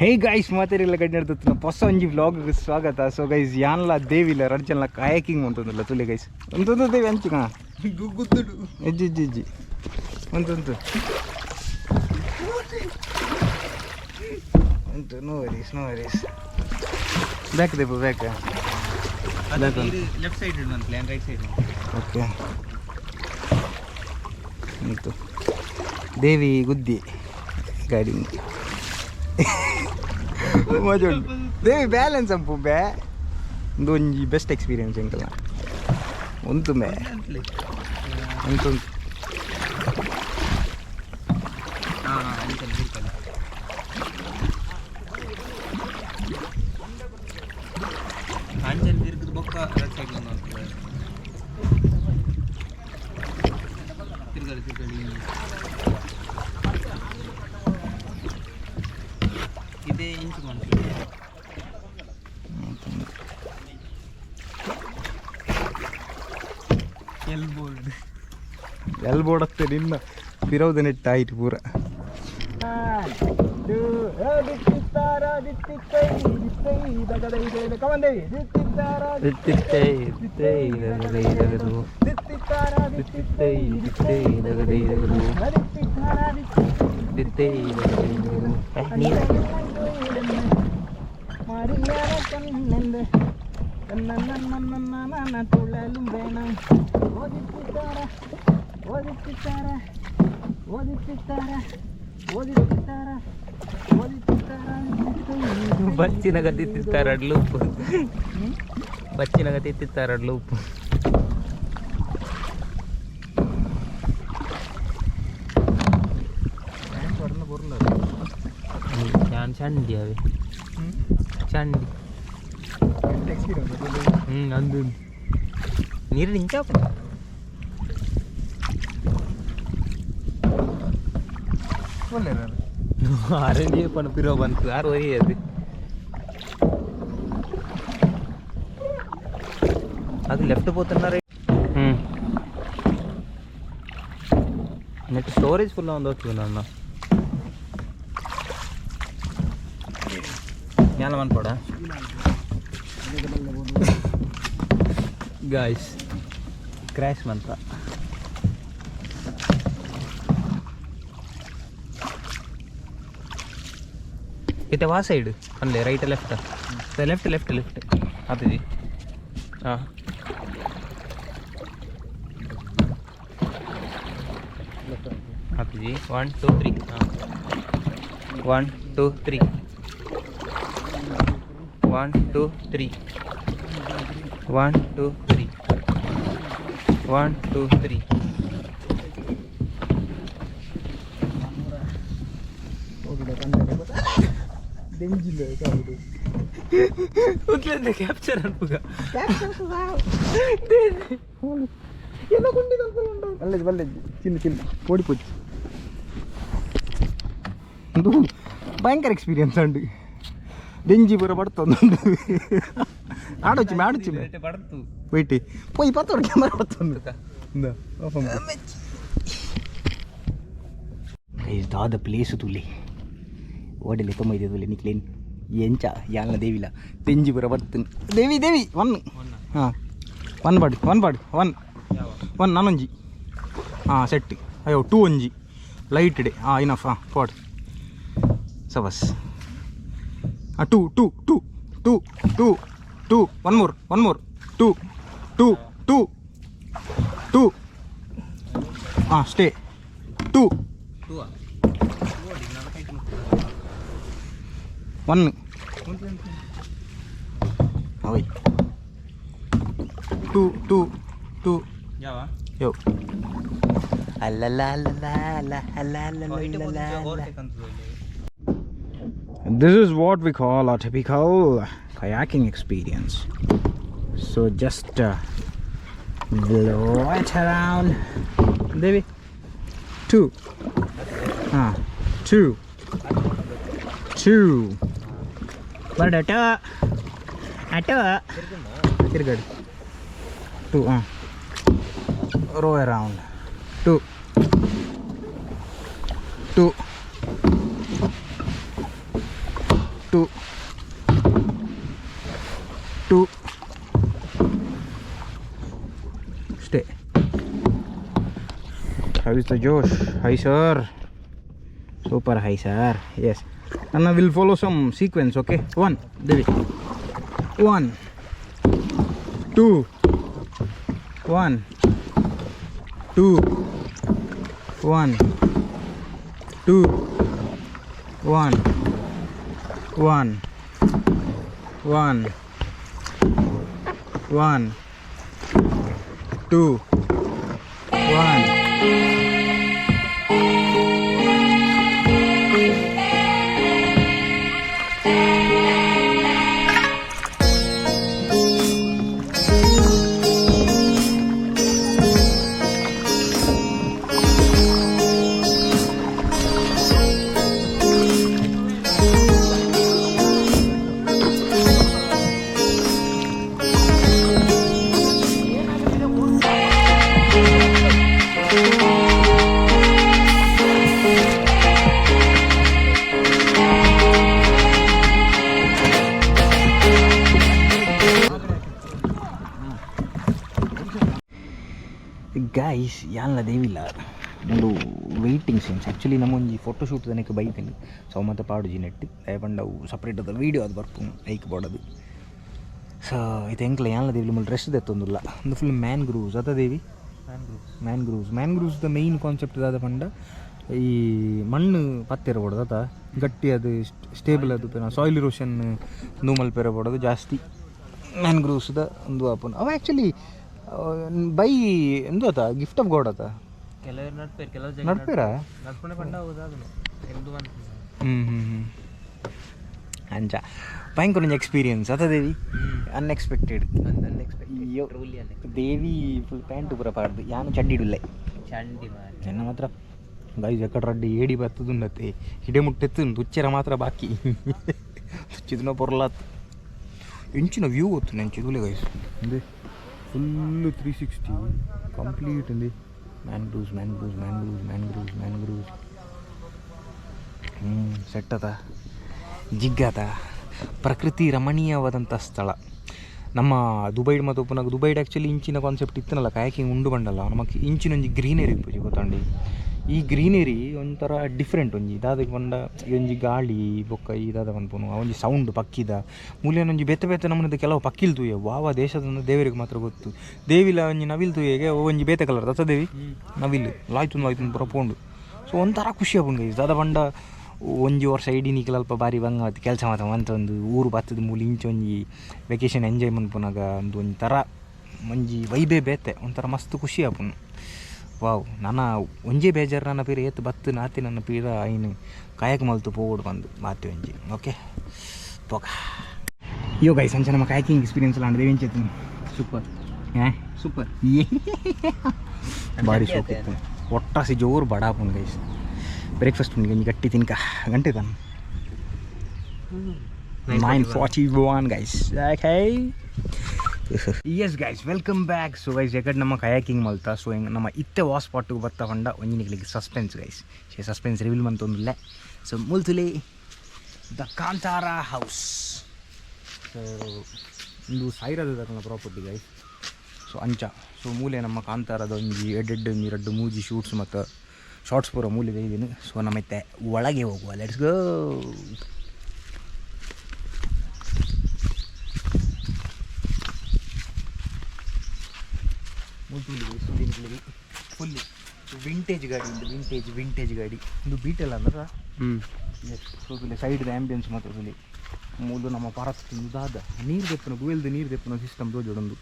Hey guys ಮಾತಾರಿಲ್ಲ ಗಡ್ಡೆ ನಡ್ತತ್ತು ಹೊಸ ಒಂಜಿ ವ್ಲಾಗ್ಗೆ ಸ್ವಾಗತ. ಸೊ ಗೈಸ್ ಯಾನ್ಲ ದೇವಿಲ್ಲ ರಡ್ಜನ್ಲ ಕಾಯಕಿಂಗ್ ಅಂತಂದಿಲ್ಲ ತುಲೆ ಗೈಸ್ ಅಂತಂದು ದೇವಿ ಅಂಚಿಗ ಗುದ್ದುಡು ಎಜ್ಜಿ ಎಜ್ಜಿ ಎಜ್ಜಿ ಅಂತಂತು ಅಂತು ನೋ ವರೀಸ್ ಬ್ಯಾಕ್ ದೇಬು ಬ್ಯಾಕ್ ಲೆಫ್ಟ್ ಸೈಡ್ ಇಡು ಪ್ಲಾನ್ ರೈಟ್ ಸೈಡ್ ಓಕೆ ಅಂತು ದೇವಿ ಗುದ್ದಿ ಗಾಡಿ ಮಜಾ ಉಂಟು ದೇವಿ ಬ್ಯಾಲೆನ್ಸ್ ಅಂಪು ಬ್ಯಾ ಒಂದು ಒಂಜಿ ಬೆಸ್ಟ್ ಎಕ್ಸ್ಪೀರಿಯನ್ಸ್ ಎಂಕಲ್ಲ ಒಂದು ಮೇ ಅಂತೂ ಅಂಚಲ್ ತಿರುಗಿದ ಬೊಕ್ಕ ರೈಟ್ ಸೈಡ್ ತಿರುಗಲಿ ಇದೇ ಇಂಚು ಮಾಡ್ತೀವಿ ಎಲ್ಬೋರ್ಡ್ ಆಗ್ತದೆ ಇನ್ನು ಪಿರೋದು ನೆಟ್ ಆಯ್ತು ಪೂರ ಬಚ್ಚಿನಾಗ ತಿತ್ತಿತ್ತಾರಡ್ಲು ಉಪ್ಪು ಬಚ್ಚಿನಾಗ ತಿತ್ತಿತ್ತಾರಡ್ಲು ಉಪ್ಪು ഞാൻ ചണ്ടി അവ ചണ്ടി അത് നീര് നിഞ്ചാ ಅರೇಂಜ್ ಪಣಪಿರೋ ಬಂತು ಯಾರು ಒಯ್ಯದು ಅದು ಲೆಫ್ಟ್ పోతున్నారు నెట్ స్టోరేజ్ ఫుల్ ఉందో చూడన్నా జ్ఞానం అనుకోడా ಗಾಯ್ಸ್ ಕ್ರ್ಯಾಶ್ ಮಂತ್ರ इतने वहाँ साइड अल्ले right left left left left आते जी हाँ आते जी 1 2 3 हाँ 1 2 3 1 2 3 1 2 3 1 2 3 ಉತ್ಲೆ ಕ್ಯಾಪ್ಚರ್ ಅನ್ಪುಗ ಬಲ್ಲೆಜ್ ಬಲ್ಲೆಜ್ ಚಿನ್ನ ಚಿನ್ನ ಓಡಿಪೋಚ್ ಒಂದು ಭಯಂಕರ ಎಕ್ಸ್ಪೀರಿಯನ್ಸ್ ಉಂಡು ಡೆಂಜಿ ಪೂರ ಪಡ್ತೊಂದು ಆಡೊಚ್ಚಿ ಪಡ್ತು ವೈಟ್ ಪೋಯಿ ಪತ್ತೋಡು ಕ್ಯಾಮರಾ ಪಡ್ತೊಂದು ದಾದ ಪ್ಲೇಸು ತುಲಿ ಓಡಲಿ ತೊಂಬೈದು ತುಲಿ ನಿಕ್ಲೇನ್ ಎಂಚ ಯಾನ ದೇವಿಲ್ಲ ತೆಂಜಿ ಪೂರ ಬರ್ತನು ದೇವಿ ದೇವಿ ಒನ್ ಹಾಂ ಒನ್ ನಾನೊಂಜಿ ಹಾಂ ಸೆಟ್ ಅಯ್ಯೋ 2 ಒಂಜಿ ಲೈಟ್ ಡೇ ಹಾಂ ಇನಫ್ ಹಾಂ ಪಾಡ್ ಸಬಸ್ ಹಾಂ 2 ಒನ್ ಮೋರ್ 2 ಹಾಂ ಸ್ಟೇ 2 1 ಅವೈ 2 ಯಾವ ಯೋ This is what we call a typical kayaking experience. So just blow it around. Devi 2 but ato tirgadu 2 row around 2 2 2 2 stay. How is the Josh? Hi sir. Super high sir. Yes. Anna will follow some sequence, okay? 1 Devi. 1 2 1 2 1 2 1 1 1 1 2 1. Guys ಯಾನ್ಲ ದೇವಿಲ್ಲ ಒಂದು waiting scenes actually ನಮ್ಮೊಂದು photoshoot ತನಕ ಬೈತೀನಿ so ಮತ್ತೆ ಪಾಡುಜಿ ನೆಟ್ಟು ದಯಪಂಡವು separate ಅದ video ಅದು ಬರ್ಪು hike ಬೋಡದು so ಇದು ಎಂಕ್ಲ ಯಾನ್ಲ ದೇವಿ ನಮ್ಮ dress ದೆತ್ತೊಂದಿಲ್ಲ ಒಂದು ಫುಲ್ ಮ್ಯಾನ್ಗ್ರೂವ್ಸ್ ಅದ ದೇವಿ ಮ್ಯಾನ್ಗ್ರೂವ್ಸ್ದ ಮೇಯ್ನ್ ಕಾನ್ಸೆಪ್ಟ್ ಅದ ಪಂಡ ಈ ಮಣ್ಣು ಪತ್ತಿರಬೋಡದು ಅದ ಗಟ್ಟಿ ಅದು ಸ್ಟೇಬಲ್ ಅದು ಸಾಯಿಲ್ ಇರೋಷನ್ ನೂಮಲ್ ಪೆರಬೋಡದು ಜಾಸ್ತಿ ಮ್ಯಾನ್ಗ್ರೂವ್ಸ್ದ ಒಂದು ಆಪನ್ ಅವ ಆ್ಯಕ್ಚುಲಿ ಬೈ ಎಂದು ಆತ ಗಿಫ್ಟ್ ಆಫ್ ಗಾಡ್ ಆತ ನಡ್ಪೇರ ಅಂಚ ಭಯಂಕರ ಒಂದು ಎಕ್ಸ್ಪೀರಿಯನ್ಸ್ ಅದ ದೇವಿ ಅನ್ಎಕ್ಸ್ಪೆಕ್ಟೆಡ್ ದೇವಿ ಫುಲ್ ಪ್ಯಾಂಟು ಪೂರ ಪಾಡ್ದು ಯಾನು ಚಡ್ಡಿಡುಲ್ಲ ನನ್ನ ಮಾತ್ರ ಗೈಸ್ ಎಕಡೆ ರಡ್ಡಿ ಏಡಿ ಬರ್ತದುಂಡತ್ತೆ ಹಿಡೆ ಮುಟ್ಟೆತ್ತು ತುಚ್ಚರ ಮಾತ್ರ ಬಾಕಿ ತುಚ್ಚಿದನ ಪೊರ್ಲಾತ್ ಎಂಚಿನ ವ್ಯೂ ಗೊತ್ತು ನೆಂಚಿದುಲೆ ಗೈಸ್ ಅಂದೆ ಫುಲ್ಲು 360 ಕಂಪ್ಲೀಟ್ ಅಂದೆ ಮ್ಯಾನ್ಗ್ರೂವ್ಸ್ ಸೆಟ್ ಅದ ಜಿಗ್ಗಾತ ಪ್ರಕೃತಿ ರಮಣೀಯವಾದಂಥ ಸ್ಥಳ ನಮ್ಮ ದುಬೈಡ್ ಮತ್ತು ಪುನಃ ದುಬೈಡ್ ಆ್ಯಕ್ಚುಲಿ ಇಂಚಿನ ಕಾನ್ಸೆಪ್ಟ್ ಇತ್ತನಲ್ಲ ಕಾಯಾಕಿಂಗ್ ಉಂಡು ಬಂಡಲ್ಲ ನಮಗೆ ಇಂಚಿನೊಂಜಿ ಗ್ರೀನರಿ ಇಪ್ಪು ಗೊತ್ತಾಂಡಿ ಈ ಗ್ರೀನರಿ ಒಂಥರ ಡಿಫ್ರೆಂಟ್ ಒಂಜಿ ದಾದಕ್ಕೆ ಬಂಡ ಒಂಜಿ ಗಾಳಿ ಬೊಕ್ಕ ಈ ದಾದ ಬಂದ್ಪುನು ಒಂಜಿ ಸೌಂಡ್ ಪಕ್ಕಿದ ಮೂಲೆಯೊಂಜಿ ಬೆತ್ತ ಬೆತ್ತ ನಮ್ಮದು ಕೆಲವು ಪಕ್ಕಿಲ್ ತೂಯ ವಾವ ದೇಶದ ದೇವರಿಗೆ ಮಾತ್ರ ಗೊತ್ತು ದೇವಿಲ ಒಂಜಿ ನವಿಲ್ ತೂಯಗೆ ಒಂಜಿ ಬೇತೆ ಕಲರ್ ದತ್ತ ದೇವಿ ನವಿಲ್ ಲಾಯ್ತು ಪುರ ಪೋಂಡು ಸೊ ಒಂಥರ ಖುಷಿ ಆಪುಂಡು ದಾದ ಬಂಡ ಒಂಜಿ ವರ್ಷ ಇಡೀ ನೀಕಲ್ ಅಲ್ಪ ಬಾರಿ ಬಂಗ ಕೆಲಸ ಮಾತ್ರ ಒಂದು ಊರು ಬತ್ತದ ಮೂಲ ಇಂಚೊಂಜಿ ವೆಕೇಶನ್ ಎಂಜಾಯ್ ಮನ್ಪುನಾಗ ಒಂದು ಥರ ಒಂಜಿ ವೈಬೇ ಬೇತೆ ಒಂಥರ ಮಸ್ತ್ ಖುಷಿ ಆಪುನು ವಾವ್ ನನ್ನ ಒಂಜೇ ಬೇಜಾರು ನನ್ನ ಪೀರ ಎತ್ತು ಬತ್ತು ನಾತಿ ನನ್ನ ಪೀರ ಐನು ಕಾಯಕ್ ಮಲ್ತು ಪೋಗೋಡು ಬಂದು ಮಾತಿ ಒಂಜಿ ಓಕೆ ಪೋಕ ಅಯ್ಯೋ ಗೈಸ್ ಅಂಚೆ ನಮ್ಮ ಕಾಯಕಿಂಗ್ ಎಕ್ಸ್ಪೀರಿಯನ್ಸ್ ಎಲ್ಲ ಅಂಡಿದೆ ಎಂಚೆತ್ತು ಸೂಪರ್ ಬಾರಿ ಸೂಪರ್ ಒಟ್ಟಾಸಿ ಜೋರು ಬಡಾಪುನ್ ಗೈಸ್ ಬ್ರೇಕ್ಫಾಸ್ಟ್ ಉಂಡು ಗಂಜಿ ಗಟ್ಟಿ ತಿನ್ಕ ಗಂಟೆ ತಾನು 9:41 guys yes guys welcome back so guys ಎಕಡೆ ನಮ್ಮ ಕಯಾಕಿಂಗ್ ಮಲ್ತಾ ಸೊ ಹೆಂಗೆ ನಮ್ಮ ಇತ್ತೆ ವಾಸ್ ಸ್ಪಾಟಿಗೆ ಬರ್ತಾ ಹೊಂಡ ಒಂಜಿನಿಗೆ ಸಸ್ಪೆನ್ಸ್ ಗೈಸ್ ಸಸ್ಪೆನ್ಸ್ ರಿವೀಲ್ ಮಂತೊಂದಿಲ್ಲ ಸೊ ಮುಲ್ತುಲಿ ದ ಕಾಂತಾರ ಹೌಸ್ ಸೊ ಒಂದು ಸೈರದ ನನ್ನ ಪ್ರಾಪರ್ಟಿ ಗೈಸ್ ಸೊ ಅಂಚ ಸೊ ಮೂಲೆ ನಮ್ಮ ಕಾಂತಾರದ ಒಂಜಿ ಎರಡು ಮೂಜಿ ಶೂಟ್ಸ್ ಮತ್ತು ಶಾರ್ಟ್ಸ್ ಪೂರ ಮೂಲೆ ಇದೀನಿ ಸೊ ನಮ್ಮತ್ತೆ ಒಳಗೆ ಹೋಗುವ ಲೆಟ್ಸ್ ಗೋ ಫುಲ್ಲಿ ವಿಂಟೇಜ್ ಗಾಡಿ ಉಂಟು ವಿಂಟೇಜ್ ಗಾಡಿ ಒಂದು ಬೀಟೆಲ್ಲ ಅಂದ್ರೆ ಎಸ್ ಸೊ ಸೈಡ್ ಆ್ಯಂಬಿಯನ್ಸ್ ಮಾತ್ರ ಸುಲಿ ಮೂಲು ನಮ್ಮ ಪಾರತ್ ದಾದ ನೀರು ದೆಪ್ಪನ ಗುವೆಲ್ದು ನೀರು ದೆಪ್ಪನ ಸಿಸ್ಟಮ್ ತೋಜೋಡೊಂದು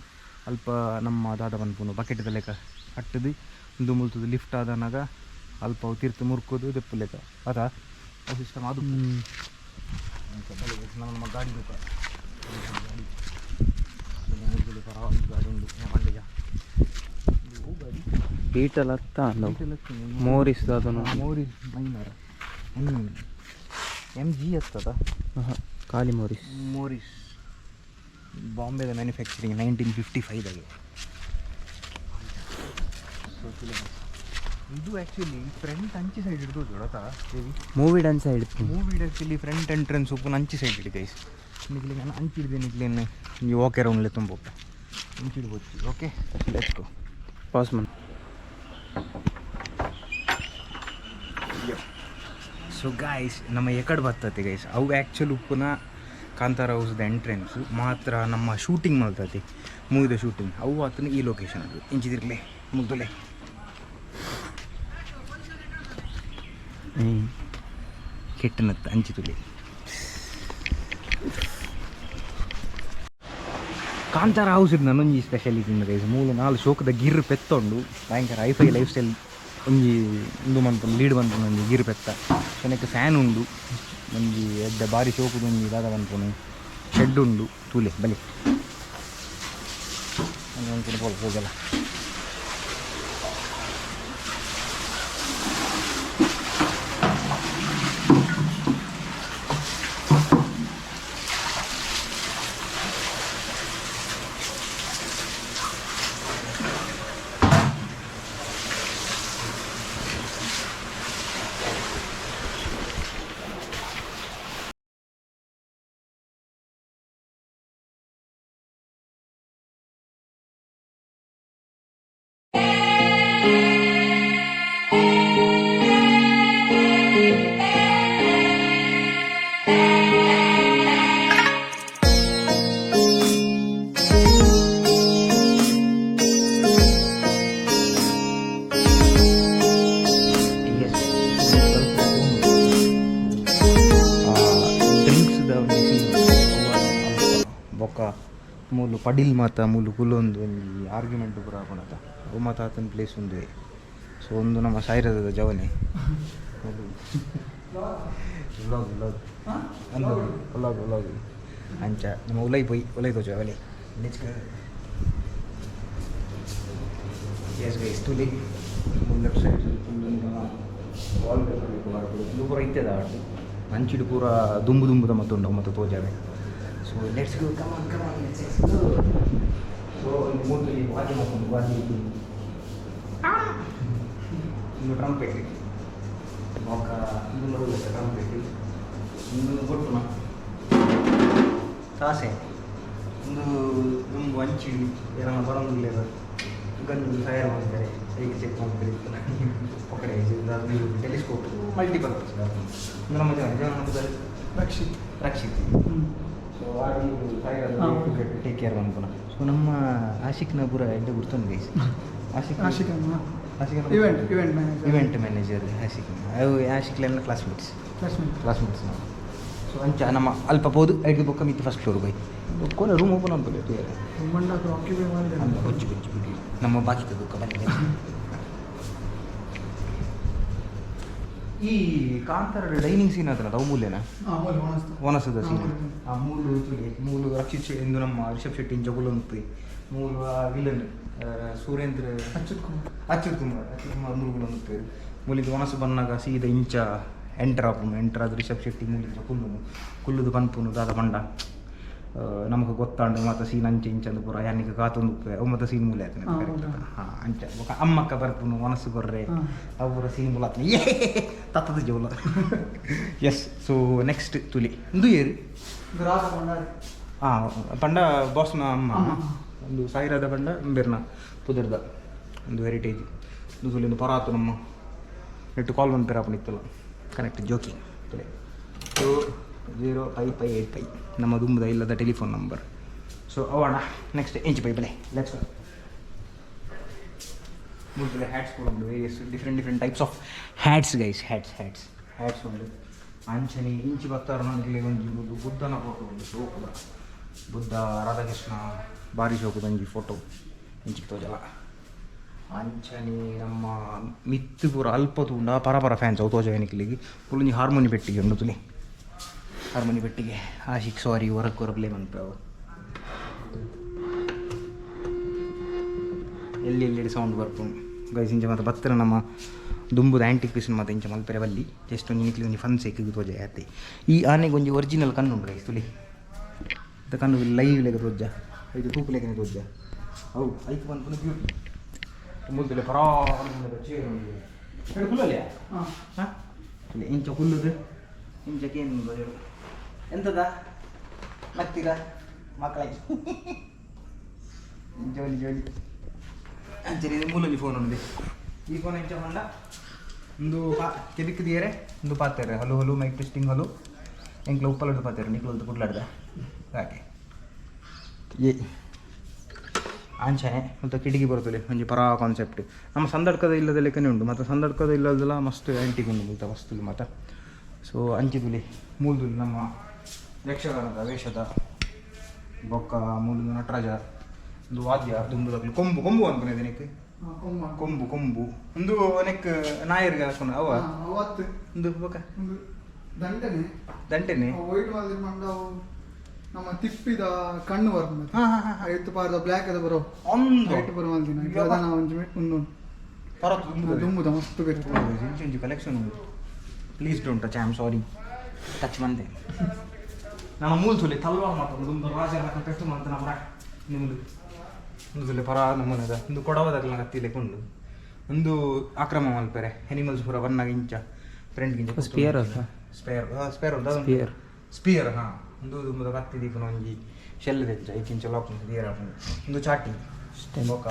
ಅಲ್ಪ ನಮ್ಮ ದಾದ ಬಂದ್ಪುನು ಬಕೆಟ್ ಲೆಕ್ಕ ಕಟ್ಟದು ಒಂದು ಮುಲ್ತದು ಲಿಫ್ಟ್ ಆದನಾಗ ಅಲ್ಪ ತೀರ್ತು ಮುರ್ಕೋದು ದೆಪ್ಪು ಲೆಕ್ಕ ಅದಾ ಸಿಸ್ಟಮ್ ಅದು ನಮ್ಮ ಗಾಡಿ ಬೇಕಾ ಗಾಡಿ ಉಂಟು ಮಂಡ್ಯ ಬೀಟಲ್ ಹತ್ತ ಮೋರಿಸ್ ಮೋರಿಸ್ ಮೈನರ್ MG ಹತ್ತದ ಖಾಲಿ ಮೋರಿಸ್ ಬಾಂಬೆದ ಮ್ಯಾನುಫ್ಯಾಕ್ಚರಿಂಗ್ 1955ದಾಗೆ ಇದು ಆ್ಯಕ್ಚುಲಿ ಫ್ರಂಟ್ ಅಂಚಿ ಸೈಡ್ ಇಡ್ಬೋದು ಗೊತ್ತಾ ದೇವಿ ಮೂವಿ ಡಾನ್ಸ್ ಹಿಡ್ತು ಮೂವಿ ಆ್ಯಕ್ಚುಲಿ ಫ್ರಂಟ್ ಎಂಟ್ರೆನ್ಸ್ ಉಪ್ಪು ಅಂಚಿ ಸೈಡ್ ಇಡಿ ಗೈಸ್ ನಿಗ್ಲಿ ನಾನು ಅಂಚಿಡ್ದೆ ನಿಗ್ಲೇನು ನೀವು ಓಕೆ ರೌಂಡ್ಲೆ ತುಂಬ ಅಂಚಿಡ್ಬೋದು ಓಕೆ ಲೆಟ್ಸ್ ಗೋ ಪಾಸ್ ಮಾಡಿ. ಸೊ ಗಾಯ್ಸ್ ನಮ್ಮ ಎಕಡೆ ಬರ್ತತಿ ಗೈಸ್ ಅವು ಆ್ಯಕ್ಚುಲಿ ಉಪ್ಪುನ ಕಾಂತಾರ ಹೌಸ್ದ ಎಂಟ್ರೆನ್ಸು ಮಾತ್ರ ನಮ್ಮ ಶೂಟಿಂಗ್ ಮಾಡ್ತತಿ ಮೂವಿದ ಶೂಟಿಂಗ್ ಅವು ಆತನ ಈ ಲೊಕೇಶನ್ ಅದು ಇಂಚಿದಿರ್ಲಿ ಮುಗ್ದಲೆ ಕೆಟ್ಟನತ್ತ ಅಂಚಿತುಲಿ ಕಾಂತಾರ ಹೌಸ್ ಇದು ನನ್ನೊಂಜಿ ಸ್ಪೆಷಾಲಿಟಿ ಗೈಸ್ 3-4 ಶೋಕದ ಗಿರ್ ಪೆತ್ತೊಂಡು ಭಯಂಕರ ಐಫೈ ಲೈಫ್ ಸ್ಟೈಲ್ ಒಂಜಿ ಇಂದು ಮಂತ ಲೀಡ್ ಬಂತು ಒಂಜಿ ಗಿರ್ ಪೆತ್ತ ನನಗೆ ಫ್ಯಾನ್ ಉಂಡು ಒಂಜಿ ಎಡ್ಡ ಬಾರಿ ಶೋಕುದು ಒಂಜಿ ದಾದ ಬಂತು ಶೆಡ್ ಉಂಡು ತೂಲೆ ಬಲಿ ಹೋಗಲ್ಲ. ಬೊಕ್ಕ ಮೂಲು ಪಡಿಲ್ ಮಾತ ಮೂಲು ಕುಲೊಂದು ಒಂಜಿ ಆರ್ಗ್ಯುಮೆಂಟ್ ಪೂರ ಆಪುಂಡತ ಅವು ಮಾತ ಆತನ ಪ್ಲೇಸ್ ಉಂದು ಸೊ ಒಂದು ನಮ್ಮ ಸಾಯಿರದ ಜವನೆ ವ್ಲಾಗ್ ಅಂಚ ನಮ್ಮ ಉಲೈ ಪೋಯಿ ಉಲೈ ತೋಜ ಅವಲೆ ಎಸ್ ಗೈಸ್ ತುಲಿ ಲೆಫ್ಟ್ ಸೈಡ್ ವಾಲ್ ಇದು ಪೂರ ಇತ್ತೆದ ಆಟು ಅಂಚಿಡು ಪೂರ ದುಂಬುದ ಮತ್ತುಂಡು ಮತ್ತು ತೋಜಾವೆ. So let's go come on let's go. So ಇಲ್ಲಿ ಮೂರ್ತಲಿ ವಾದ್ಯ ಮಾಡ್ಕೊಂಡು ವಾದ್ಯ ಇನ್ನು ಟ್ರಂಪೆಟ್ ఒక ఇందులో పెట్టడం పెట్టి ఇందులో కొట్టున సాసే ఇందు ದುಂಬು ಹಂಚಿ ಏನಾರ ಬರೋದಿಲ್ಲ ಗಂಡು ಫೈರ್ ಮಾಡ್ತಾರೆ ಹೇಗೆ ಚೆಕ್ ಮಾಡ್ತಾರೆ ಪಕಡೆ ಟೆಲಿಸ್ಕೋಪ್ ಮಲ್ಟಿಪರ್ಪಸ್ ನಮ್ಮ ಜನ ರಕ್ಷಿತ್ ಸೊ ಆಡಿ ಫೈರ್ ಟೇಕ್ ಕೇರ್ ಅನ್ಕೋಣ. ಸೊ ನಮ್ಮ ಆಶಿಕ್ನ ಪೂರ ಎಡ್ಡೆ ಗುರ್ತೊಂದು ಗೈಸ್ ಆಶಿಕ್ ಇವೆಂಟ್ ಮ್ಯಾನೇಜರ್ ಆಶಿಕ್ಲೆಲ್ಲ ಕ್ಲಾಸ್ಮೇಟ್ಸ್ ನಾವು. ಸೊ ಅಂಚ ನಮ್ಮ ಅಲ್ಪ ಪೋದು ಐದು ಬೊಕ್ಕ ಮಿತ್ತು ಫಸ್ಟ್ ಫ್ಲೋರ್ ಬೈ ಕೊನೆ ರೂಮ್ ಓಪನ್ ಅನ್ಕೊಳ್ಳಿ ಕೊಚ್ಚು ಬಿಡಿ ನಮ್ಮ ಬಾಕಿ ದುಃಖ ಬಂದಿದೆ. ಈ ಕಾಂತಾರ ಡೈನಿಂಗ್ ಸೀನ್ ಅದಲ್ಲ ಅವು ಮೂಲೆನಾ ವನಸದ ಸೀನ್ ಆ ಮೂಲು ರಕ್ಷಿತ್ ಎಂದು ನಮ್ಮ ರಿಷಬ್ ಶೆಟ್ಟಿ ಜಗುಲು ಅಂತ ಮೂಲು ವಿಲನ್ ಸುರೇಂದ್ರ ಅಚ್ಯುತ್ ಕುಮಾರ್ ಮುರುಗುಲು ಅಂತ ಮೂಲಿದ್ದು ವನಸು ಬಂದಾಗ ಸೀದಾ ಇಂಚ ಎಂಟರ್ ಆದ ರಿಷಬ್ ಶೆಟ್ಟಿ ಮೂಲಿದ್ದು ಕುಲ್ಲುದು ಪನ್ಪುನು ದಾದ ಬಂಡ ನಮಗೆ ಗೊತ್ತಾಂಡು ಮತ್ತು ಸೀನ್ ಅಂಚೆ ಇಂಚಂದು ಪೂರ ಯಾನಿಗೆ ಕಾತೊಂದು ಅವು ಮತ್ತು ಸೀನ್ ಮೂಲೆ ಆತನೆ ಹಾಂ ಅಂಚ ಅಮ್ಮಕ್ಕ ಬರ್ಪುನು ಮನಸ್ಸು ಬರ್ರೆ ಅವು ಪೂರ ಸೀನ್ ಮೂಲ ಆತನೆ ತತ್ತದ ಜೋಲ ಎಸ್. ಸೊ ನೆಕ್ಸ್ಟ್ ತುಲಿ ಇಂದು ಏರಿ ಹಾಂ ಪಂಡ ಬಾಸ್ನ ಅಮ್ಮ ಒಂದು ಸಾಯಿರಾದ ಪಂಡ ಬೆರ್ನ ಪುದರ್ದ ಒಂದು ಹೆರಿಟೇಜ್ ಇದು ತುಲಿ ಒಂದು ಪರಾತು ನಮ್ಮ ನೆಟ್ಟು ಕಾಲ್ ಒಂದು ಪೆರಾಪಣಿತ್ತಲ್ಲ ಕನೆಕ್ಟ್ ಜೋಕಿಂಗ್ ತುಲಿ 05585 ನಮ್ಮ ದುಂಬದ ಇಲ್ಲದ ಟೆಲಿಫೋನ್ ನಂಬರ್. ಸೊ ಅವಣ ನೆಕ್ಸ್ಟ್ ಎಂಚು ಪೈ ಬಲೆ ಲೆಟ್ಸ್ ಗೋ. ಮೂರು ಹ್ಯಾಟ್ಸ್ ಕೂಡ ಉಂಟು various different types of hats guys hats ಉಂಟು ಅಂಚನೆ ಇಂಚಿ ಬರ್ತಾರ ನನಗೆ ಒಂದು ಬುದ್ಧನ ಫೋಟೋ ಉಂಟು ಶೋಕುದ ಬುದ್ಧ ರಾಧಾಕೃಷ್ಣ ಭಾರಿ ಶೋಕುದ ಒಂಜಿ ಫೋಟೋ ಇಂಚಿ ತೋಜಲ ಅಂಚನೆ ನಮ್ಮ ಮಿತ್ತು ಪೂರ ಅಲ್ಪ ತೂಂಡ ಪರಪರ ಫ್ಯಾನ್ಸ್ ಅವು ತೋಜ ಎನಿಕ್ಲಿಗೆ ಪುಲ್ಲೊಂಜಿ ಹಾರ್ಮೋನಿ ಪೆಟ್ಟಿಗೆ ಉಂಡು ತುಲಿ ಹಾರ್ಮೋನಿ ಪೆಟ್ಟಿಗೆ ಆಶಿಕ್ ಸಾರಿ ಹೊರಗೆ ಮನ್ಪವು ಎಲ್ಲಿ ಸೌಂಡ್ ಬರ್ಪುಂಡು ಗೈಸ್ ಇಂಚ ಮತ್ತು ಬತ್ತರ ನಮ್ಮ ದುಂಬುದ ಆ್ಯಂಟಿಕ್ ಪೀಸ್ ಮತ್ತು ಇಂಚ ಮಲ್ಪೆರೆ ಬಲ್ಲಿ ಜಸ್ಟ್ ಒಂದು ನಿಕ್ಲಿ ಒಂದು ಫನ್ ಸೇಕಿಗೆ ತೋಜ ಆಯ್ತು. ಈ ಆನೆಗೆ ಒಂಜಿ ಒರಿಜಿನಲ್ ಕಣ್ಣು ಉಂಟು ಗೈಸ್ ತುಲಿ ಇದು ಕಣ್ಣು ಲೈವ್ ಲೆಕ್ಕ ತೋಜ ಇದು ತೂಕು ಲೆಕ್ಕನೆ ತೋಜ ಅವು ಐಕ್ ಬಂದು ಬ್ಯೂಟಿ ತುಂಬ ಪರಾ ಚೇರ್ ಉಂಟು ಫುಲ್ಲಲ್ಲಿಯಾ ಹಾಂ ಹಾಂ ಇಲ್ಲ ಇಂಚ ಹುಲ್ಲುದು ಇಂಚಕ್ಕೇನು ಹೇಳು ಎಂತದ ಮತ್ತೀಗ ಮಕ್ಕಳಾಗಿ ಜೋಲಿ ಜೋಲಿ ಅಂಚನೆ ಮೂಲಲ್ಲಿ ಫೋನ್ ಉಂಟು ಈ ಫೋನ್ ಇಂಚ ಹೊಂಡ ಒಂದು ಕೆದಿಕ್ಕಿದೀರೆ ಒಂದು ಪಾತ್ರೆ ಹಲು ಹಲು ಮೈಕ್ ಟೆಸ್ಟಿಂಗ್ ಹಲು ಎಂಕ್ಲ ಉಪ್ಪಲದ್ದು ಪಾತ್ರೆ ನಿಕ್ಲದ್ದು ಕುಡ್ಲಾಡ್ದ ಹಾಗೆ ಏ ಆಂಚನೆ ಮತ್ತು ಕಿಟಕಿ ಬರ್ತದೆ ಒಂಜಿ ಪರಾ ಕಾನ್ಸೆಪ್ಟ್ ನಮ್ಮ ಸಂದರ್ಕದ ಇಲ್ಲದ ಲೆಕ್ಕನೇ ಉಂಟು ಮತ್ತು ಸಂದರ್ಕದ ಇಲ್ಲದೆಲ್ಲ ಮಸ್ತ್ ಆ್ಯಂಟಿಕ್ ಉಂಟು ಮುಲ್ತ ವಸ್ತುಲಿ ಮತ್ತು ಸೊ ಅಂಚಿದುಲಿ ಮೂಲದುಲಿ ನಮ್ಮ ಯಕ್ಷಗಾನದ ವೇಷದ ಬೊಕ್ಕ ಮೂಲದ ನಟರಾಜ ಒಂದು ವಾದ್ಯ ದುಂಬುದಾಗಲಿ ಕೊಂಬು ಕೊಂಬು ಅನ್ಕೊಂಡಿದ್ದೆ ನೆಕ್ ಕೊಂಬು ಕೊಂಬು ಒಂದು ನೆಕ್ ನಾಯರಿಗೆ ಹಾಕೊಂಡು ಅವ ಅವತ್ತು ಒಂದು ಬೊಕ್ಕ ಒಂದು ದಂಟನೆ ದಂಟೆನೆ ವೈಟ್ ಮಾಡಿ ಮಂಡವು ನಮ್ಮ ತಿಪ್ಪಿದ ಕಣ್ಣು ಬರ್ತದೆ ಹಾಂ ಹಾಂ ಹಾಂ ಐದು ಪಾರ್ದ ಬ್ಲ್ಯಾಕ್ ಅದ ಬರೋ ಒಂದು ವೈಟ್ ಬರೋ ಮಲ್ದಿನ ಅದನ್ನ ಒಂದು ಪರತ್ ದುಂಬುದ ಮಸ್ತ್ ಬೇಕು ಇಂಚು ಕಲೆಕ್ಷನ್ ಉಂಟು please don't touch I am sorry touch ಮಂದೆ ನಮ್ಮ ಮೂಲ ಸುಲಿ ತಲ್ವಾರ್ ಮಾತಾಡೋದು ಒಂದು ರಾಜರ ಟೆಸ್ಟ್ ಮಾಡ್ತಾನೆ ನಮ್ಮ ನಿಮ್ಮದು ಒಂದು ಸುಲಿ ಪರ ನಮ್ಮನದ ಒಂದು ಕೊಡವದಾಗಲ ಹತ್ತಿಲೆಕೊಂಡು ಒಂದು ಆಕ್ರಮ ಮಲ್ಪೆರೆ ಎನಿಮಲ್ಸ್ ಪೂರ ಬನ್ನಾಗ ಇಂಚ ಫ್ರೆಂಡ್ ಗಿಂಚ ಸ್ಪಿಯರ್ ಸ್ಪೇರ್ ಸ್ಪೇರ್ ಉಂಟು ಸ್ಪಿಯರ್ ಸ್ಪಿಯರ್ ಹಾಂ ಒಂದು ದುಂಬದ ಕತ್ತಿ ದೀಪನ ಒಂಜಿ ಶೆಲ್ ತೆಂಚ ಐಕಿಂಚ ಲಾಕ್ ದಿಯರ್ ಒಂದು ಚಾಟಿ ಬೊಕ್ಕ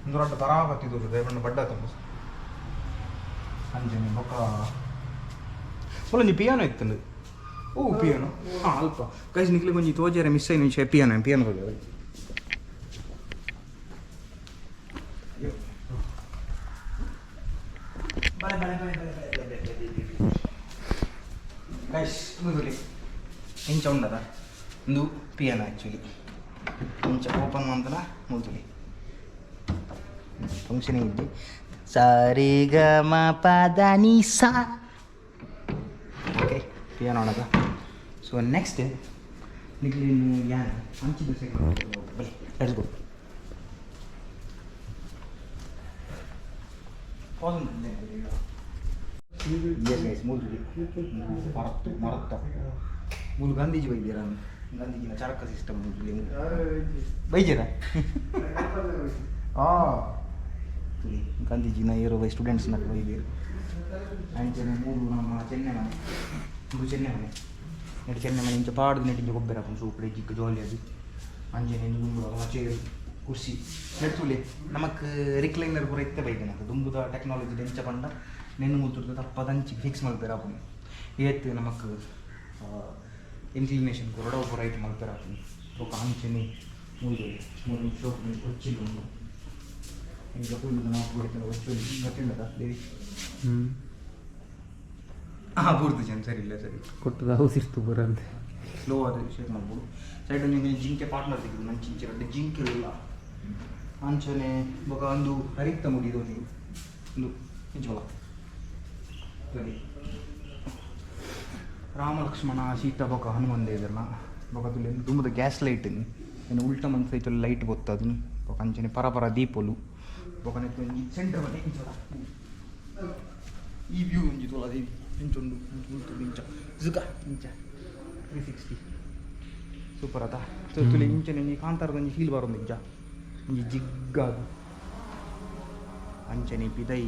ಒಂದು ರೊಡ್ಡ ಪರಾ ಕತ್ತಿ ದೂರದ ಬಣ್ಣ ಬಡ್ಡ ತುಂಬ ಅಂಜನೆ ಬೊಕ್ಕ ಒಂಜಿ ಪಿಯಾನೋ ಇತ್ತು ಓ ಪಿಯಾನೋ ಹಾಂ ಅಲ್ಪ ಕೈಸ್ ನಿಕ್ಲಿಗೆ ಒಂಜಿ ತೋಜಾರೆ ಮಿಸ್ ಆಯ್ತು ವಿಷಯ ಪಿಯಾನೋ ಪಿಯಾನೋ ಹೋಗ್ಯದ ಗೈಸ್ ಮುದುಲಿ ಇಂಚ ಉಂಡದ ಒಂದು ಪಿಯಾನೋ ಆ್ಯಕ್ಚುಲಿ ಇಂಚ ಓಪನ್ ಮಾಡ್ತಾನ ಮುದುಲಿ ಫಂಕ್ಷನ್ ಇದ್ದಿ ಸಾರಿ ಗ ಮ ಪದ ನಿ ಸಾ ಓಕೆ ಪಿಯಾನೋ ಒಳಗ ಸೊ ನೆಕ್ಸ್ಟ್ ನಿಕ್ಲಿನ ಯಾನ್ ಹಂಚಿದ ಸೆಕೆಂಡ್ ಬಲಿ ಲೆಟ್ಸ್ ಗೋ ಮೂಲ ಗಾಂಧೀಜಿ ಬೈದ್ಯಾರ ಗಾಂಧೀಜಿನ ಚಾರಕ ಸಿಸ್ಟಮ್ ಬೈದ್ಯಾರ ಗಾಂಧೀಜಿನ ಇರೋ ಬೈ ಸ್ಟೂಡೆಂಟ್ಸ್ನ ಬೈದ್ಯಾರ ಅಂಚನೆ ಮೂರು ನಮ್ಮ ಚೆನ್ನೈ ಮನೆ ಮೂರು ಚೆನ್ನೈ ಮನೆ ನೆಟ್ಟು ಚೆನ್ನೈ ಮನೆ ಇಂಚ ಪಾಡ್ದು ನೆಟ್ಟಿಂಚ ಗೊಬ್ಬರ ಹಾಕೊಂಡು ಸೂಪರ್ ಜಿಕ್ಕ ಜೋಲಿ ಅದು ಅಂಜನೆ ದುಂಬುದ ಚೇರು ಕುರ್ಸಿ ನೆಡ್ತುಲೆ ನಮಕ್ ರಿಕ್ಲೈನರ್ ಪೂರ ಇತ್ತೆ ಬೈದೇನೆ ಅದು ದುಂಬುದ ಟೆಕ್ನಾಲಜಿ ಎಂಚ ಪಂಡ ನೆನ್ನು ಮುತ್ತುರ್ದು ತಪ್ಪದಂಚಿ ಫಿಕ್ಸ್ ಮಲ್ಪೇರ ಆಪುನಿ ಏತ್ ನಮಕ್ ಇನ್ಕ್ಲಿನೇಷನ್ ಕೊರಡವು ಪೂರ ಐತೆ ಮಲ್ಪೇರ ಆಪುನಿ ఒక ಅಂಚನೆ ಮೂರು ಮೂರು ಶೋಕ್ ಕೊಚ್ಚಿಲು ಉಂಟು ಈಗ ಫುಲ್ ನಾವು ಕೊಡ್ತಾರೆ ಒಚ್ಚೊಲಿ ಗೊತ್ತಿಲ್ಲದ ದೇವಿ ಹಾಂ ಪೂರ್ತಿ ಜನ ಸರಿ ಇಲ್ಲ ಸರಿ ಕೊಟ್ಟದ ಹೌಸಿರ್ತು ಬರಂತೆ ಸ್ಲೋ ಆದ ಶೇಕ್ ಮಾಡ್ಬೋದು ಸೈಡ್ ಒಂದು ಜಿಂಕೆ ಪಾರ್ಟ್ನರ್ ತೆಗೆದು ನನ್ನ ಚಿಂಚೆ ಎರಡು ಜಿಂಕೆ ಇಲ್ಲ ಅಂಚನೆ ಬೊಕ ಒಂದು ಹರಿತ ಮುಡಿದು ಒಂದು ಇಂಚೋಲ ಸರಿ ರಾಮ ಲಕ್ಷ್ಮಣ ಸೀತಾ ಬೊಕ ಹನುಮಂದೆ ಇದನ್ನ ಬೊಕ ತುಲೆ ತುಂಬದ ಗ್ಯಾಸ್ ಲೈಟ್ ಏನು ಉಲ್ಟ ಮನ್ಸ ಐತೆ ಲೈಟ್ ಗೊತ್ತದು ಬೊಕ ಅಂಚನೆ ಪರಪರ ದೀಪಲು ಬೊಕ ಸೆಂಟರ್ ಬಟ್ಟೆ ಇಂಚೋಲ ಈ ವ್ಯೂ ಒಂಜಿ ತೋಲ ದೇವಿ ಇಂಚೊಂದು ಇಂಚ ಜುಕ ಇಂಚ 360 ಸೂಪರ್ ಆತ ತುಲೆ ಇಂಚನೆ ಒಂಜಿ ಕಾಂತಾರದ ಒಂಜಿ ಫೀಲ್ ಬರೋದು ನಿಜ ಒಂಜಿ ಜಿಗ್ಗಾದು ಅಂಚನೆ ಪಿದೈ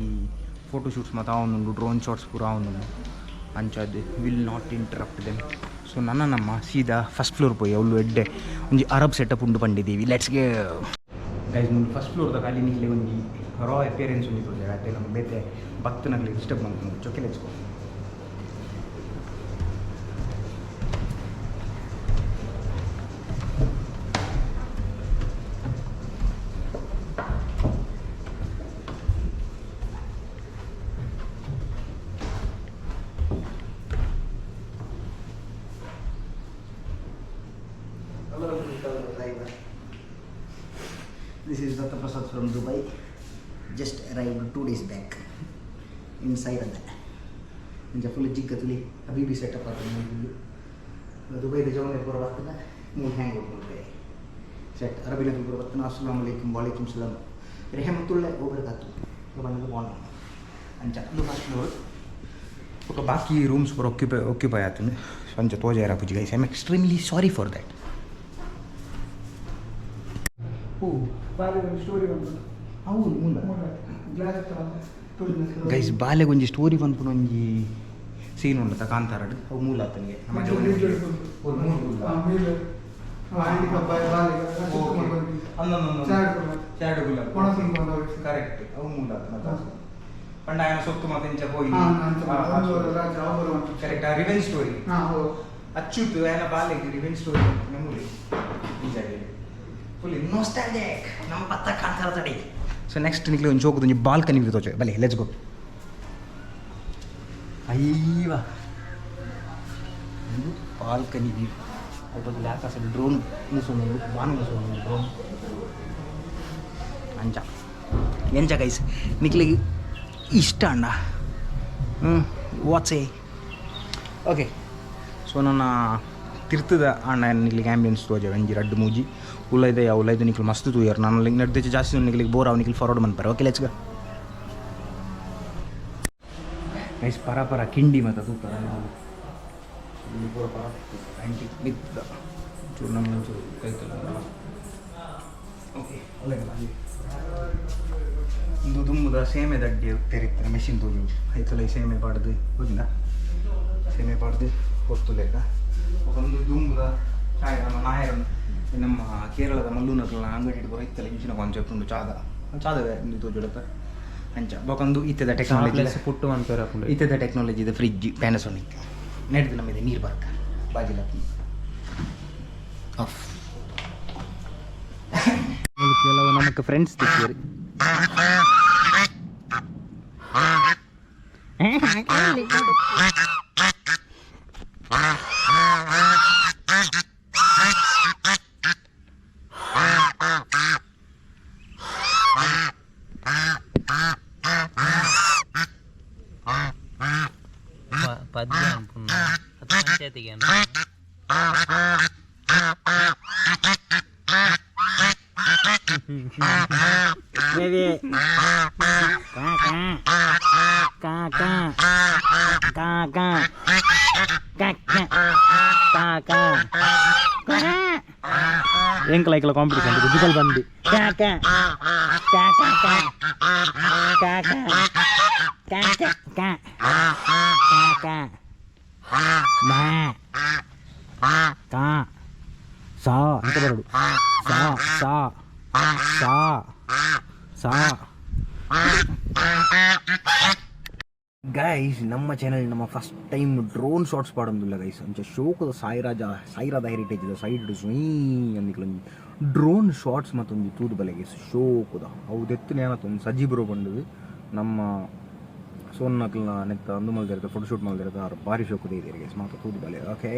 ಫೋಟೋಶೂಟ್ಸ್ ಮಾತ್ರ ಅವನುಂಡು ಡ್ರೋನ್ ಶಾಟ್ಸ್ ಪೂರ ಅವನುಂಡು ಅಂಚದು will not interrupt them so ನನ್ನ ನಮ್ಮ ಸೀದಾ ಫಸ್ಟ್ ಫ್ಲೋರ್ ಪೋಯಿ ಅವಳು ಎಡ್ಡೆ ಒಂಜಿ ಅರಬ್ ಸೆಟಪ್ ಉಂಡು ಪಂಡಿದ್ದೀವಿ ಲೆಟ್ಸ್ಗೆ ಗೈಸ್ ಮುಂದೆ ಫಸ್ಟ್ ಫ್ಲೋರ್ದ ಖಾಲಿ ನಿಕ್ಲೆ ಒಂಜಿ ರಾ ಅಪಿಯರೆನ್ಸ್ ಉಂಟು ತೋಜಾರ ಅದೇ ನಮ್ಗೆ ಬೇತೆ ಭಕ್ತನಾಗಲಿ ಡಿಸ್ಟರ್ಬ್ ಮಾಡ್ಕೊಂಡು ಚೊಕ್ಕೆ ಲೆಚ್ಕೊ This is Dr. Prasad from Dubai. Just arrived 2 days back. Inside of that. And full jiggatuli Habibi setup aatadu. Dubai the jawan pura vattana moon hang out malpe. Set Arabic pura vattana assalamu alaikum wa alaikum salam. Rahmatullahi wa barakatuh. Abandu bond. Anja ಅದು first floor ఒక ಬಾಕಿ rooms ಪೂರ occupy ಆತನು ಸಂಜೆ ತೋಜ ಇರಾಪುಜಿ guys I am extremely sorry for that. ಓ ಬಾರಿ ಒಂದು ಸ್ಟೋರಿ ಬಂತು ಹೌದು ಮುಂದೆ ಗ್ಲಾಸ್ ಹತ್ರ ಗೈಸ್ ಬಾಲೆಗೆ ಒಂಜಿ ಸ್ಟೋರಿ ಬಂದ್ಪುನ ಒಂಜಿ ಸೀನ್ ಉಂಡತ ಕಾಂತಾರಡ್ ಅವು ಮೂಲ ಆತನಿಗೆ ನಮ್ಮ ಕರೆಕ್ಟ್ ಅವು ಮೂಲ ಆತನ ಪಂಡ ఆయన ಸೊತ್ತು ಮತ್ತೆ ಹೋಗಿ ಕರೆಕ್ಟ್ ಆ ರಿವೆಂಜ್ ಸ್ಟೋರಿ ಅಚ್ಚುತ್ ఆయన ಬಾಲೆಗೆ ರಿವೆಂಜ್ ಸ್ಟೋರಿ ನಮ್ಮೂಲಿ ನಿಜಾಗಿ ಫುಲ್ ನೊಸ್ಟಾಲ್ಜಿಕ್ ನಮ್ಮ ಪತ್ತ ಕಾಂತಾರ ತಡಿ ಸೊ ನೆಕ್ಸ್ಟ್ ನಿಕ್ಲಿ ಒಂದು ಜೋಗದ ಒಂಜಿ ಬಾಲ್ಕನಿ ವ್ಯೂ ತೋಚೆ ಬಲೆ ಲೆಟ್ಸ್ ಗೋ ಅಯ್ಯವ ಒಂದು ಬಾಲ್ಕನಿ ವ್ಯೂ ಅದ್ರ ಆಕಾಶ ಡ್ರೋನ್ ಮುಗಿಸೋದು ಬಾನು ಮುಗಿಸೋದು ಡ್ರೋನ್ ಅಂಚ ಎಂಚ ಗೈಸ್ ನಿಕ್ಲಿಗೆ ಇಷ್ಟ ಅಣ್ಣ ವಾಟ್ಸೇ ಓಕೆ ಸೊ ನನ್ನ ತಿರ್ತದ ಅಣ್ಣ ನಿಕ್ಲಿಗೆ ಆ್ಯಂಬಿಯನ್ಸ್ ತೋಜೆ ಒಂಜಿ ರಡ್ಡು ಮೂಜಿ ಉಲ್ಲೈದೆ ಉಲ್ಲೈದು ನಿಕ್ಲು ಮಸ್ತ್ ತೂಯರ್ ನಾನು ನಡ್ದು ಜಾಸ್ತಿ ನಿಕ್ಲಿಗೆ ಬೋರ್ ಅವ್ ನಿಕ್ಲಿ ಫಾರ್ವರ್ಡ್ ಬಂದ್ಪಾರೆ ಓಕೆ ಲೆಟ್ಸ್ ಗೋ ಗೈಸ್ ಪರ ಕಿಂಡಿ ಮತ್ತು ತೂತರ ಪೂರ ಪರ ಆಂಟಿ ಬಿದ್ದ ಚೂರು ನಮ್ಮ ಒಂಚೂರು ಕೈತಲ್ಲ ಓಕೆ ಒಳ್ಳೆಯಲ್ಲ ಇಂದು ದುಂಬುದ ಸೇಮೆ ದಡ್ಡಿ ತೆರಿತಾರೆ ಮೆಷಿನ್ ತೋಜು ಆಯ್ತಲ್ಲ ಈ ಸೇಮೆ ಪಾಡ್ದು ಹೋಗಿಲ್ಲ ಸೇಮೆ ಪಾಡ್ದು ಹೊತ್ತುಲೆಕ್ಕ ಒಂದು ದುಂಬುದ ನಮ್ಮ ನಾಯರನ್ನು ನಮ್ಮ ಕೇರಳದ ಮಲ್ಲೂನಕಲ್ನ ಅಂಗಡಿ ಬರೋಯ್ತಲ್ಲ ಇಂಚಿನ ಕಾನ್ಸೆಪ್ಟ್ ಉಂಟು ಚಾದ ಇಂದು ತೋಜುಡತ್ತ ಅಂಚ ಬೊಕೊಂದು ಇತ್ತದ ಟೆಕ್ನಾಲಜಿ ಪುಟ್ಟು ಅಂತಾರೆ ಇತ್ತದ ಟೆಕ್ನಾಲಜಿ ಇದೆ ಫ್ರಿಜ್ ಪ್ಯಾನಸೋನಿಕ್ ನಡೆದು ನಮ್ಮಿದೆ ನೀರು ಬರ್ಕ ಬಾಗಿಲ ಆಫ್ ಕೆಲವು ನಮಗೆ ಫ್ರೆಂಡ್ಸ್ ತಿಕ್ಕಿರಿ ಪದ್ಯ ಅನ್ಪುಣ್ಣ ಪಂಚಾಯತಿಗೆ ಎಂಕ್ಲ ಕಾಂಪಿಟೇಷನ್ ಡಿಜಿಟಲ್ ಬಂದು ಸಾ ಅಂತ ಬರೋದು ಸಾ ಗೈಸ್ ನಮ್ಮ ಚಾನಲ್ ನಮ್ಮ ಫಸ್ಟ್ ಟೈಮ್ ಡ್ರೋನ್ ಶಾಟ್ಸ್ ಪಾಡೊಂದಿಲ್ಲ ಗೈಸ್ ಅಂಚೆ ಶೋಕದ ಸಾಯಿರಾದ ಹೆರಿಟೇಜ್ ಸೈಡ್ ಸ್ವೀ ಅಂದಿಕ್ಲ ಡ್ರೋನ್ ಶಾಟ್ಸ್ ಮತ್ತೊಂದು ತೂದು ಬಲೆಗೆ ಶೋಕದ ಅವುದೆತ್ತು ನೇನತ್ತು ಒಂದು ಸಜ್ಜಿ ಬರೋ ಬಂದದು ನಮ್ಮ ಸೋನ್ನಕ್ಲ ನೆತ್ತ ಅಂದು ಮಲ್ದಿರುತ್ತೆ ಫೋಟೋಶೂಟ್ ಮಲ್ದಿರುತ್ತೆ ಅವ್ರು ಭಾರಿ ಶೋಕದ ಇದೆ ಗೈಸ್ ಮಾತ್ರ ತೂದು ಬಲೆ ಓಕೆ